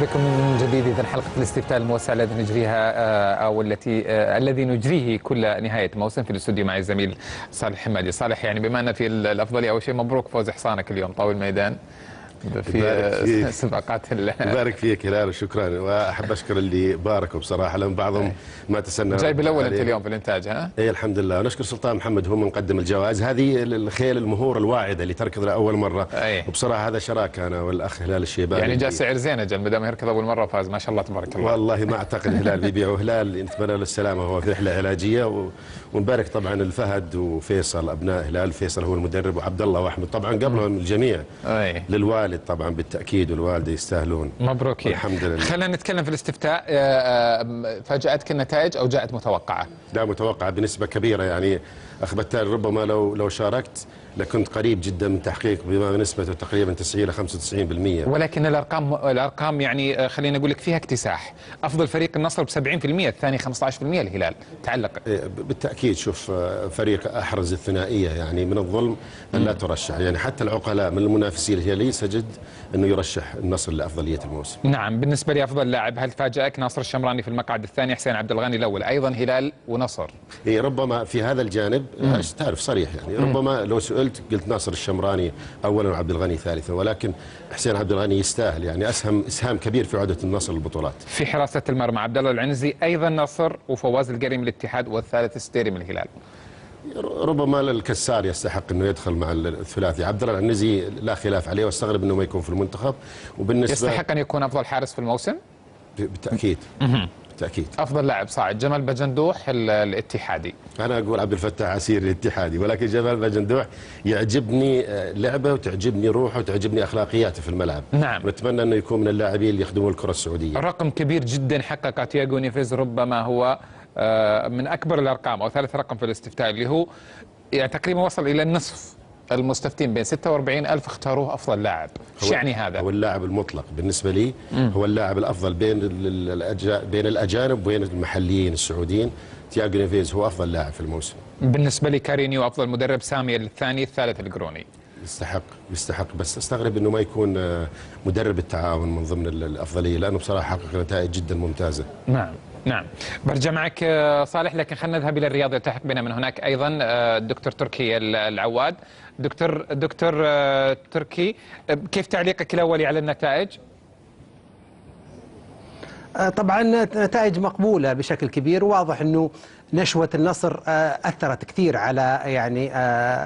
بكم من جديد. إذا حلقة الاستفتاء الموسع الذي نجريها أو الذي نجريه كل نهاية موسم في الاستوديو مع الزميل صالح حمادي. صالح، يعني بما أن في الأفضلية، أول شيء مبروك فوز حصانك اليوم طاول الميدان في سباقات مبارك فيك هلال، وشكرا. واحب اشكر اللي باركوا بصراحه، لان بعضهم ما تسنى. جايب الاول انت اليوم في الانتاج، ها؟ اي الحمد لله. ونشكر سلطان محمد هو من مقدم الجوائز. هذه الخيل المهور الواعده اللي تركض لاول مره. وبصراحه هذا شراكه انا والاخ هلال الشيباني، يعني جاء سعر زين اجل ما دام يركض اول مره وفاز، ما شاء الله تبارك الله. والله ما اعتقد هلال بيبيعه. هلال نتمنى له السلامه، هو في رحله علاجيه. ونبارك طبعا الفهد وفيصل ابناء هلال. فيصل هو المدرب، وعبد الله واحمد طبعا قبلهم الجميع. للوالد طبعا بالتاكيد، والوالده يستاهلون. مبروك. الحمد لله. خلينا نتكلم في الاستفتاء. فاجأتك النتائج او جاءت متوقعه؟ لا، متوقعه بنسبه كبيره. يعني اخ بتال ربما لو شاركت لكنت قريب جدا من تحقيق بما نسبته تقريبا 90 إلى 95%. ولكن الارقام يعني خلينا نقول لك فيها اكتساح. افضل فريق النصر ب 70%، الثاني 15% الهلال. تعلق؟ بالتاكيد. شوف، فريق احرز الثنائيه، يعني من الظلم ان لا ترشح. يعني حتى العقلاء من المنافسين الهلاليين سجد انه يرشح النصر لافضليه الموسم. نعم. بالنسبه لي افضل لاعب، هل فاجأك ناصر الشمراني في المقعد الثاني، حسين عبد الغني الاول؟ ايضا هلال ونصر. ربما في هذا الجانب تعرف صريح، يعني ربما لو سئلت قلت ناصر الشمراني اولا وعبد الغني ثالثا، ولكن حسين عبد الغني يستاهل، يعني اسهام كبير في عوده النصر للبطولات. في حراسه المرمى عبد الله العنزي ايضا نصر، وفواز القري من الاتحاد، والثالث ستيري من الهلال. ربما الكسار يستحق انه يدخل مع الثلاثي. عبد الله العنزي لا خلاف عليه، واستغرب انه ما يكون في المنتخب. وبالنسبه يستحق ان يكون افضل حارس في الموسم بالتاكيد. بالتاكيد. افضل لاعب صاعد جمال بجندوح الاتحادي. انا اقول عبد الفتاح عسير الاتحادي، ولكن جمال بجندوح يعجبني لعبه، وتعجبني روحه، وتعجبني اخلاقياته في الملعب. نعم. نتمنى انه يكون من اللاعبين اللي يخدمون الكره السعوديه. رقم كبير جدا حققه تياغو نيفيز، ربما هو من اكبر الارقام او ثالث رقم في الاستفتاء، اللي هو يعني تقريبا وصل الى النصف المستفتين بين 46,000 اختاروه افضل لاعب. ايش يعني هذا؟ هو اللاعب المطلق بالنسبه لي. هو اللاعب الافضل بين الاجانب وبين المحليين السعوديين. تياغو نيفيز هو افضل لاعب في الموسم. بالنسبه لي كارينيو افضل مدرب، سامي الثاني، الثالث القروني. يستحق، بس استغرب انه ما يكون مدرب التعاون من ضمن الافضليه، لانه بصراحه حقق نتائج جدا ممتازه. نعم. برجع معك صالح، لكن خلينا نذهب الى الرياض. يلتحق بنا من هناك ايضا الدكتور تركي العواد. دكتور تركي، كيف تعليقك الاولي على النتائج؟ طبعا نتائج مقبولة بشكل كبير. واضح انه نشوة النصر اثرت كثير على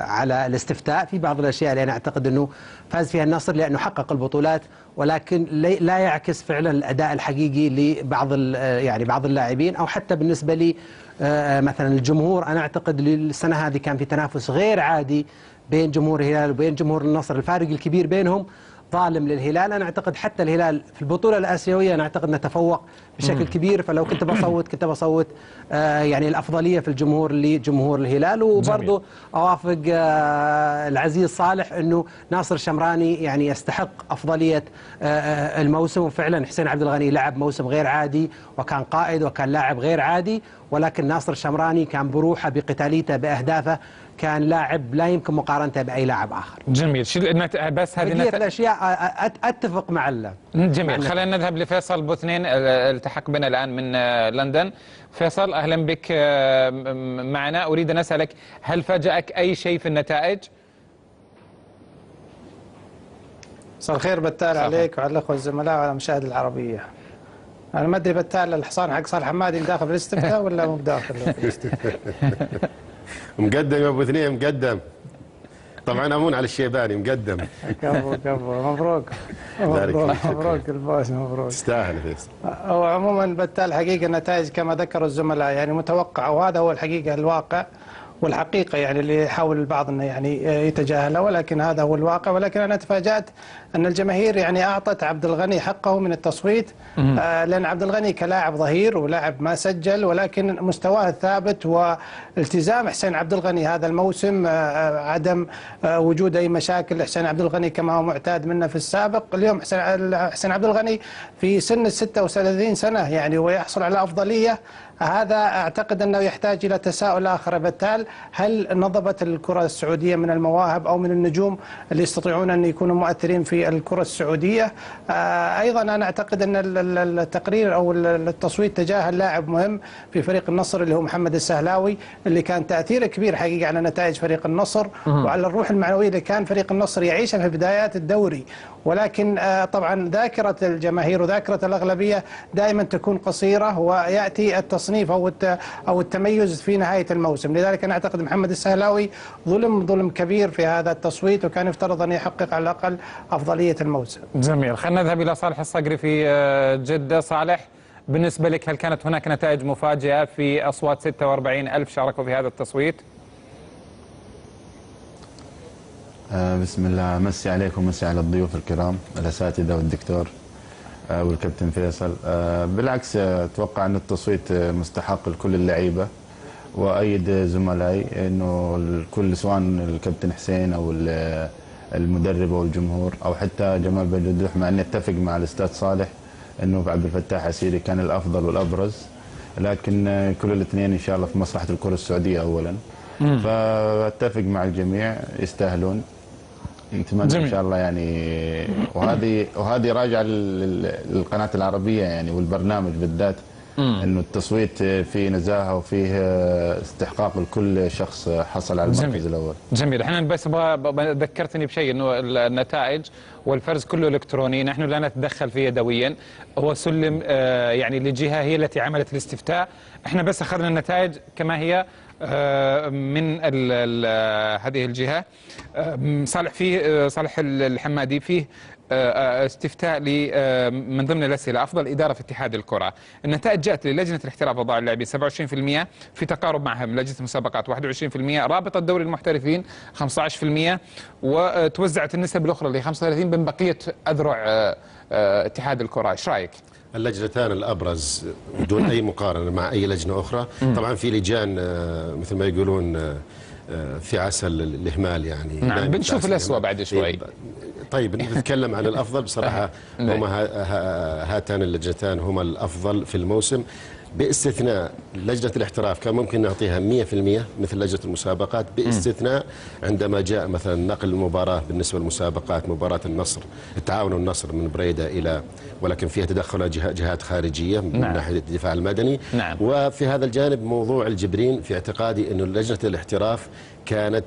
على الاستفتاء. في بعض الاشياء اللي انا اعتقد انه فاز فيها النصر لانه حقق البطولات، ولكن لا يعكس فعلا الاداء الحقيقي لبعض بعض اللاعبين، او حتى بالنسبة لي مثلا الجمهور. انا اعتقد السنة هذه كان في تنافس غير عادي بين جمهور الهلال وبين جمهور النصر. الفارق الكبير بينهم ظالم للهلال. أنا أعتقد حتى الهلال في البطولة الآسيوية أنا أعتقد نتفوق بشكل كبير. فلو كنت بصوت يعني الأفضلية في الجمهور لجمهور الهلال. وبرضه أوافق العزيز صالح أنه ناصر الشمراني يعني يستحق أفضلية الموسم. وفعلا حسين عبد الغني لعب موسم غير عادي، وكان قائد، وكان لاعب غير عادي. ولكن ناصر الشمراني كان بروحه، بقتاليته، بأهدافه، كان لاعب لا يمكن مقارنته بأي لاعب آخر. جميل. بس هذه الأشياء أتفق مع جميل. خلينا نذهب لفيصل بوثنين، التحق بنا الآن من لندن. فيصل، أهلا بك معنا. أريد أن أسألك، هل فاجأك أي شيء في النتائج؟ مساء الخير بتال عليك وعلى الأخوة الزملاء وعلى مشاهد العربية. أنا ما أدري بتال الحصان حق صالح حمادي داخل في الاستفتاء ولا مو داخل في الاستفتاء؟ مقدم يا ابو اثنين، مقدم. طبعا امون على الشيباني، مقدم. كفو مبروك مبروك الفوز، مبروك. تستاهل فيصل. هو عموما بتال حقيقه النتائج كما ذكروا الزملاء يعني متوقعه، وهذا هو الحقيقه الواقع والحقيقه يعني اللي يحاول البعض انه يعني يتجاهلها، ولكن هذا هو الواقع. ولكن انا تفاجات ان الجماهير يعني اعطت عبد الغني حقه من التصويت، لان عبد الغني كلاعب ظهير ولاعب ما سجل، ولكن مستواه الثابت والتزام حسين عبد الغني هذا الموسم، عدم وجود اي مشاكل لحسين عبد الغني كما هو معتاد منا في السابق. اليوم حسين عبد الغني في سن ال 36 سنه يعني ويحصل على افضليه، هذا أعتقد أنه يحتاج إلى تساؤل آخر بتال، هل نضبت الكرة السعودية من المواهب أو من النجوم اللي يستطيعون أن يكونوا مؤثرين في الكرة السعودية؟ أيضا أنا أعتقد أن التقرير أو التصويت تجاه اللاعب مهم في فريق النصر اللي هو محمد السهلاوي، اللي كان تأثير كبير حقيقة على نتائج فريق النصر وعلى الروح المعنوية اللي كان فريق النصر يعيشها في بدايات الدوري. ولكن طبعا ذاكرة الجماهير وذاكرة الأغلبية دائما تكون قصيرة، ويأتي التصنيف أو التميز في نهاية الموسم. لذلك أنا أعتقد محمد السهلاوي ظلم كبير في هذا التصويت، وكان يفترض أن يحقق على الأقل أفضلية الموسم. جميل. خلينا نذهب إلى صالح الصقري في جدة. صالح، بالنسبة لك هل كانت هناك نتائج مفاجئة في أصوات 46,000 شاركوا في هذا التصويت؟ بسم الله، مسي عليكم ومسي على الضيوف الكرام الأساتذة والدكتور والكابتن فيصل. بالعكس أتوقع أن التصويت مستحق لكل اللعيبة، وأيد زملائي أنه الكل سواء الكابتن حسين أو المدرب أو الجمهور أو حتى جمال بجدوح، مع أني أتفق مع الأستاذ صالح أنه عبد الفتاح عسيري كان الأفضل والأبرز، لكن كل الاثنين إن شاء الله في مصلحة الكرة السعودية أولا. فأتفق مع الجميع، يستاهلون. نتمنى ان شاء الله يعني، وهذه راجعه للقناه العربيه يعني والبرنامج بالذات، انه التصويت فيه نزاهه وفيه استحقاق لكل شخص حصل على المركز الاول. جميل. احنا بس ذكرتني بشيء، انه النتائج والفرز كله الكتروني، نحن لا نتدخل فيه يدويا، هو سلم يعني لجهه هي التي عملت الاستفتاء، احنا بس اخذنا النتائج كما هي من هذه الجهة. صالح الحمادي فيه استفتاء من ضمن الأسئلة أفضل إدارة في اتحاد الكرة. النتائج جاءت للجنة الاحتراف وضع اللاعبين 27%، في تقارب معها من لجنة المسابقات 21%، رابطة دوري المحترفين 15%، وتوزعت النسب الأخرى اللي 35 بين بقية أذرع اتحاد الكرة. إيش رأيك؟ اللجنتان الأبرز بدون أي مقارنة مع أي لجنة أخرى. طبعا في لجان مثل ما يقولون في عسل الإهمال يعني. نعم، بنشوف الأسوأ بعد شوي. طيب نتكلم عن الأفضل بصراحة. هما هاتان اللجنتان هما الأفضل في الموسم، باستثناء لجنة الاحتراف كان ممكن نعطيها 100% مثل لجنة المسابقات، باستثناء عندما جاء مثلا نقل المباراة بالنسبة للمسابقات، مباراة النصر، التعاون النصر من بريدة إلى، ولكن فيها تدخل جهات خارجية من ناحية الدفاع المدني. وفي هذا الجانب موضوع الجبرين، في اعتقادي أنه لجنة الاحتراف كانت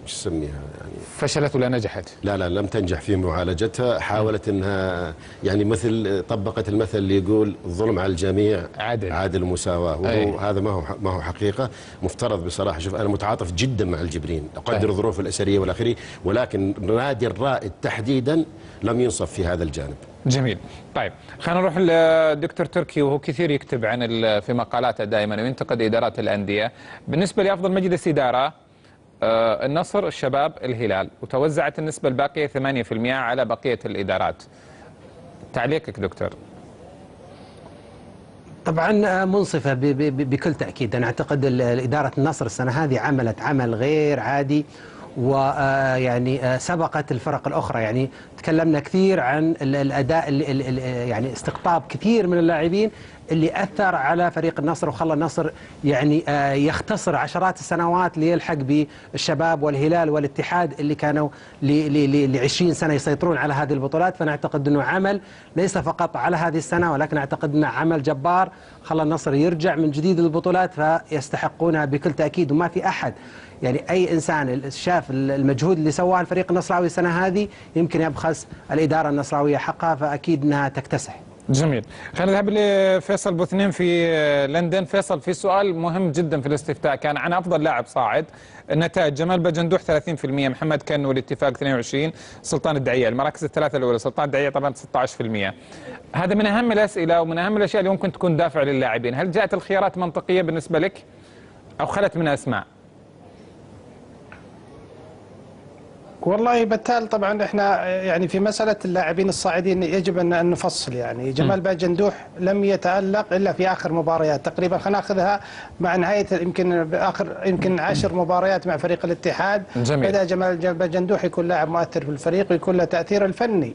مش سميها يعني فشلت ولا نجحت؟ لا لم تنجح في معالجتها. حاولت انها يعني مثل طبقت المثل اللي يقول الظلم على الجميع عادل مساواة، وهو هذا ما هو حقيقة. مفترض بصراحة، شوف أنا متعاطف جدا مع الجبرين، أقدر الظروف الأسرية والآخري، ولكن نادي الرائد تحديدا لم ينصف في هذا الجانب. جميل. طيب خلينا نروح للدكتور تركي، وهو كثير يكتب عن في مقالاته دائما وينتقد إدارات الأندية. بالنسبة لأفضل مجلس إدارة النصر، الشباب، الهلال، وتوزعت النسبة الباقية 8% على بقية الإدارات. تعليقك دكتور؟ طبعا منصفة بكل تأكيد. أنا أعتقد إدارة النصر السنة هذه عملت عمل غير عادي، ويعني سبقت الفرق الأخرى. يعني تكلمنا كثير عن الأداء يعني استقطاب كثير من اللاعبين اللي أثر على فريق النصر وخلى النصر يعني يختصر عشرات السنوات ليلحق بالشباب والهلال والاتحاد اللي كانوا ل20 سنة يسيطرون على هذه البطولات. فأنا أعتقد أنه عمل ليس فقط على هذه السنة، ولكن أعتقد أنه عمل جبار خلى النصر يرجع من جديد للبطولات، فيستحقونها بكل تأكيد. وما في أحد يعني أي إنسان شاف المجهود اللي سواه الفريق النصراوي السنة هذه يمكن يبخس الإدارة النصراوية حقها، فأكيد أنها تكتسح. جميل. خلينا نذهب لفيصل بوثنين في لندن. فيصل، في سؤال مهم جدا في الاستفتاء كان عن أفضل لاعب صاعد. النتائج: جمال بجندوح 30%، محمد كنو الاتفاق 22%، سلطان الدعية. المراكز الثلاثة الأولى سلطان الدعية طبعا 16%. هذا من أهم الأسئلة ومن أهم الأشياء اللي ممكن تكون دافع للاعبين. هل جاءت الخيارات منطقية بالنسبة لك أو خلت من أسماء؟ والله بتال، طبعا احنا يعني في مسألة اللاعبين الصاعدين يجب أن نفصل. يعني جمال باجندوح لم يتألق إلا في آخر مباريات تقريبا، خلينا ناخذها مع نهاية يمكن 10 مباريات مع فريق الاتحاد. بدأ جمال باجندوح يكون لاعب مؤثر في الفريق ويكون له تأثير الفني.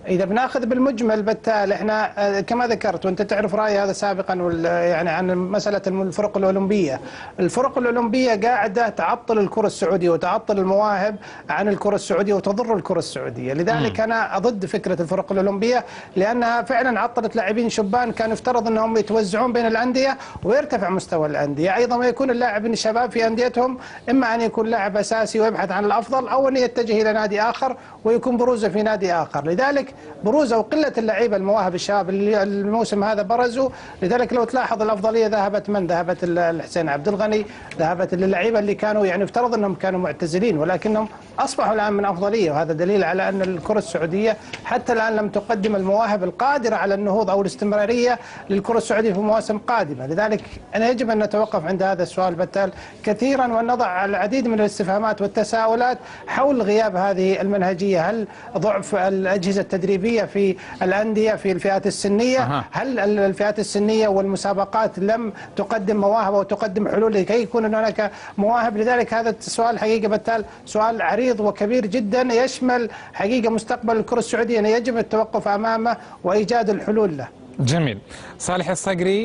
إذا بناخذ بالمجمل بالتالي احنا كما ذكرت وانت تعرف رأيي هذا سابقا يعني عن مسألة الفرق الأولمبية. الفرق الأولمبية قاعدة تعطل الكرة السعودية وتعطل المواهب عن الكرة السعودية وتضر الكرة السعودية. لذلك أنا ضد فكرة الفرق الأولمبية لأنها فعلا عطلت لاعبين شبان كان يفترض أنهم يتوزعون بين الأندية ويرتفع مستوى الأندية. أيضا ما يكون اللاعب الشباب في أنديتهم إما أن يكون لاعب أساسي ويبحث عن الأفضل أو أن يتجه إلى نادي آخر ويكون بروزه في نادي آخر. لذلك بروزه وقلة اللعيبة المواهب الشباب اللي الموسم هذا برزوا. لذلك لو تلاحظ الأفضلية ذهبت الحسين عبد الغني، ذهبت للعيبة اللي كانوا يعني افترض أنهم كانوا معتزلين ولكنهم أصبحوا الآن من أفضلية. وهذا دليل على أن الكرة السعودية حتى الآن لم تقدم المواهب القادرة على النهوض أو الاستمرارية للكرة السعودية في مواسم قادمة. لذلك أنا يجب أن نتوقف عند هذا السؤال بتال كثيرا ونضع العديد من الاستفهامات والتساؤلات حول غياب هذه المنهجية. هل ضعف الأجهزة التدريبية في الأندية في الفئات السنية؟ هل الفئات السنية والمسابقات لم تقدم مواهب وتقدم حلول لكي يكون هناك مواهب؟ لذلك هذا السؤال حقيقة بالتالي سؤال عريض وكبير جدا يشمل حقيقة مستقبل الكرة السعودية يجب التوقف أمامه وإيجاد الحلول له. جميل. صالح الصقري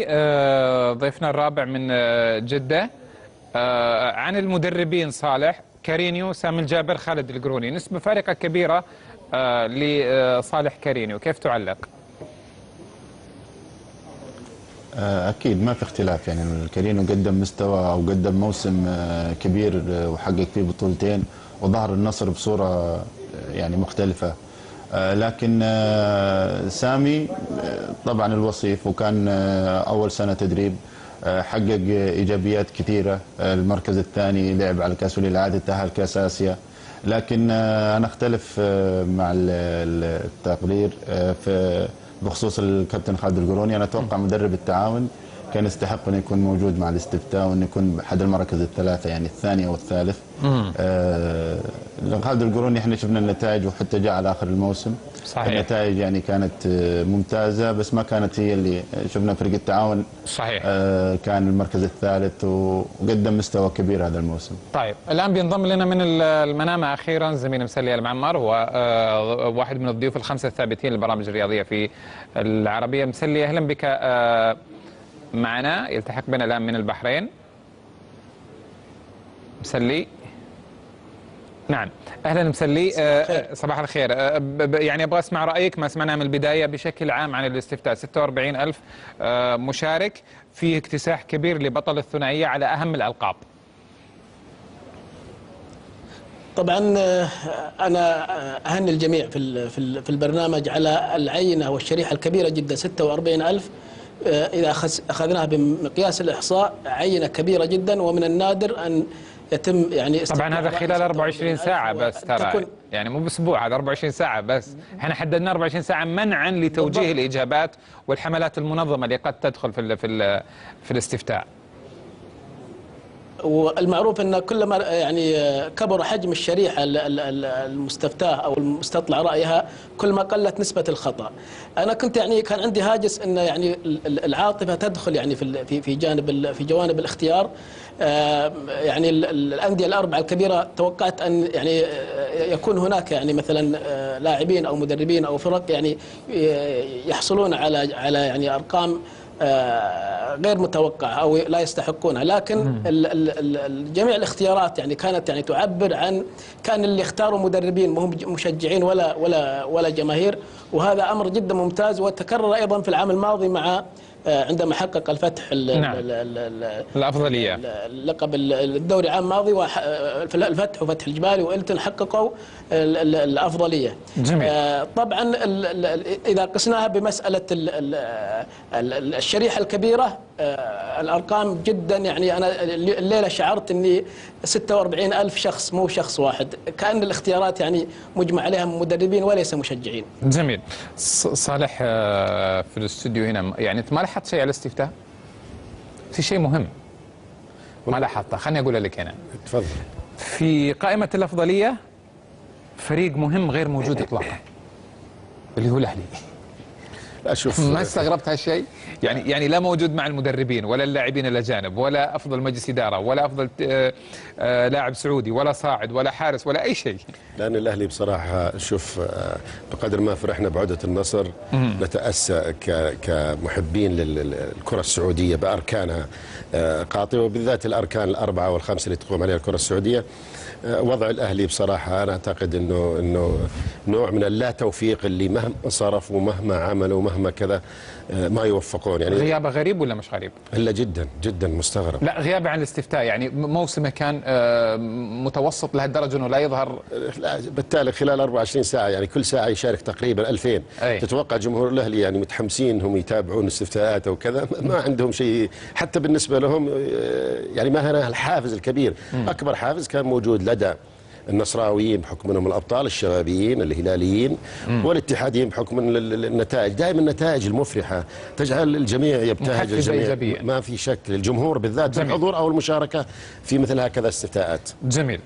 ضيفنا الرابع من جدة. عن المدربين صالح، كارينيو، سامي الجابر، خالد القروني، نسبة فارقة كبيرة لصالح كارينيو، كيف تعلق؟ أكيد ما في اختلاف، يعني الكارينيو قدم مستوى أو قدم موسم كبير وحقق فيه بطولتين وظهر النصر بصورة يعني مختلفة. لكن سامي طبعا الوصيف وكان أول سنة تدريب، حقق إيجابيات كثيرة، المركز الثاني، لعب على كأس ولي العهد، تأهل كأس آسيا. لكن أنا أختلف مع التقرير بخصوص الكابتن خالد القروني. أنا أتوقع مدرب التعاون كان يستحق أن يكون موجود مع الاستفتاء وأن يكون أحد المراكز الثلاثة، يعني الثاني أو الثالث. خالد القروني احنا شفنا النتائج وحتى جاء على آخر الموسم. صحيح. النتائج يعني كانت ممتازة بس ما كانت هي اللي شفنا. فريق التعاون صحيح كان المركز الثالث وقدم مستوى كبير هذا الموسم. طيب الآن بينضم لنا من المنامة أخيرا زميل مسلي المعمر، هو واحد من الضيوف الخمسة الثابتين للبرامج الرياضية في العربية. مسلي أهلا بك معنا، يلتحق بنا الآن من البحرين. مسلي، نعم اهلا مسلي. صباح الخير. يعني ابغى اسمع رايك، ما سمعناه من البدايه بشكل عام عن الاستفتاء. 46,000 مشارك، فيه اكتساح كبير لبطل الثنائيه على اهم الالقاب. طبعا انا اهني الجميع في البرنامج على العينه والشريحه الكبيره جدا. 46,000 اذا اخذناها بمقياس الاحصاء عينه كبيره جدا، ومن النادر ان يتم يعني طبعا هذا خلال 24 ساعة بس، ترى يعني مو باسبوع، هذا 24 ساعة بس. احنا حددنا 24 ساعة منعا لتوجيه الإجابات والحملات المنظمة اللي قد تدخل في الاستفتاء. والمعروف ان كلما يعني كبر حجم الشريحه المستفتاه او المستطلع رايها كل ما قلت نسبه الخطا. انا كنت يعني كان عندي هاجس ان يعني العاطفه تدخل يعني في جوانب الاختيار. يعني الانديه الاربعه الكبيره توقعت ان يعني يكون هناك يعني مثلا لاعبين او مدربين او فرق يعني يحصلون على يعني ارقام غير متوقعة أو لا يستحقونها. لكن جميع الاختيارات يعني كانت يعني تعبر عن كان اللي اختاروا مدربين مهم مشجعين ولا جماهير، وهذا أمر جدا ممتاز. وتكرر أيضا في العام الماضي مع عندما حقق الفتح الأفضلية لقب الدوري عام ماضي، الفتح وفتح الجبالي وإلتون حققوا الأفضلية. جميل. طبعا إذا قسناها بمسألة الشريحة الكبيرة، الأرقام جدا يعني أنا الليلة شعرت أني 46,000 شخص مو شخص واحد، كأن الاختيارات يعني مجمع عليها مدربين وليس مشجعين. جميل. صالح في الاستوديو هنا، يعني ما لاحظت شيء على الاستفتاء؟ في شيء مهم ما لاحظته، خليني أقول لك أنا. تفضل. في قائمة الأفضلية فريق مهم غير موجود إطلاقا اللي هو الأهلي. اشوف ما استغربت هالشيء؟ يعني لا موجود مع المدربين ولا اللاعبين الاجانب ولا افضل مجلس اداره ولا افضل لاعب سعودي ولا صاعد ولا حارس ولا اي شيء. لان الاهلي بصراحه شوف بقدر ما فرحنا بعوده النصر نتاسى كمحبين للكره السعوديه باركانها قاطبه، وبالذات الاركان الاربعه والخمسه اللي تقوم عليها الكره السعوديه. وضع الاهلي بصراحه انا اعتقد انه نوع من اللا توفيق، اللي مهما صرف ومهما عملوا ومهما كذا ما يوفقون. يعني غيابه غريب ولا مش غريب؟ الا جدا جدا مستغرب. لا غيابه عن الاستفتاء، يعني موسمه كان متوسط لهالدرجه انه لا يظهر. بالتالي خلال 24 ساعه يعني كل ساعه يشارك تقريبا 2000. تتوقع جمهور الاهلي يعني متحمسين هم يتابعون الاستفتاءات او كذا؟ ما عندهم شيء حتى بالنسبه لهم، يعني ما هنا الحافز الكبير. اكبر حافز كان موجود لدى النصراويين بحكم انهم الابطال، الشبابيين الهلاليين والاتحاديين بحكم ان النتائج، دائما النتائج المفرحه تجعل الجميع يبتهج، الجميع ما في شك، الجمهور بالذات بالحضور او المشاركه في مثل هكذا استفتاءات. جميل.